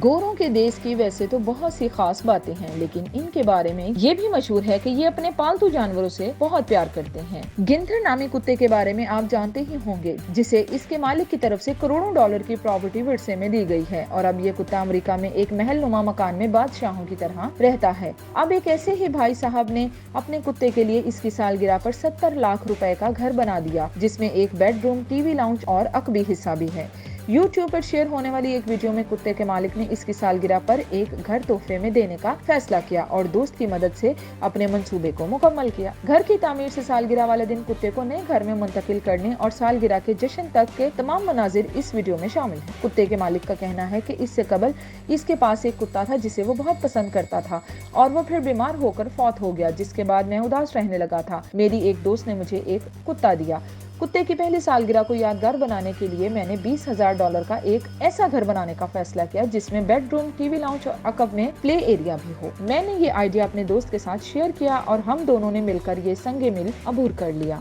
گوروں کے دیس کی ویسے تو بہت سی خاص باتیں ہیں، لیکن ان کے بارے میں یہ بھی مشہور ہے کہ یہ اپنے پالتو جانوروں سے بہت پیار کرتے ہیں۔ گنتھر نامی کتے کے بارے میں آپ جانتے ہی ہوں گے، جسے اس کے مالک کی طرف سے کروڑوں ڈالر کی پراپرٹی ورثے میں دی گئی ہے، اور اب یہ کتا امریکہ میں ایک محل نما مکان میں بادشاہوں کی طرح رہتا ہے۔ اب ایک ایسے ہی بھائی صاحب نے اپنے کتے کے لیے اس کی سالگرہ پر 70 لاکھ روپے کا گھر بنا دیا، جس میں ایک bed room, T V lounge اور عقبی حصہ بھی ہے۔ یوٹیوب پر شیئر ہونے والی ایک ویڈیو میں کتے کے مالک نے اس کی سالگرہ پر ایک گھر تحفے میں دینے کا فیصلہ کیا اور دوست کی مدد سے اپنے منصوبے کو مکمل کیا۔ گھر کی تعمیر سے سالگرہ والے دن کتے کو نئے گھر میں منتقل کرنے اور سالگرہ کے جشن تک کے تمام مناظر اس ویڈیو میں شامل ہیں۔ کتے کے مالک کا کہنا ہے کہ اس سے قبل اس کے پاس ایک کتا تھا جسے وہ بہت پسند کرتا تھا، اور وہ پھر بیمار ہو کر فوت ہو گیا، جس کے بعد میں اداس رہنے لگا تھا۔ میری ایک دوست نے مجھے ایک کتا دیا۔ کتے کی پہلی سالگرہ کو یادگار بنانے کے لیے میں نے $20,000 کا ایک ایسا گھر بنانے کا فیصلہ کیا جس میں bed room, T V lounge اور عقب میں پلے ایریا بھی ہو۔ میں نے یہ آئیڈیا اپنے دوست کے ساتھ شیئر کیا اور ہم دونوں نے مل کر یہ سنگ مل عبور کر لیا۔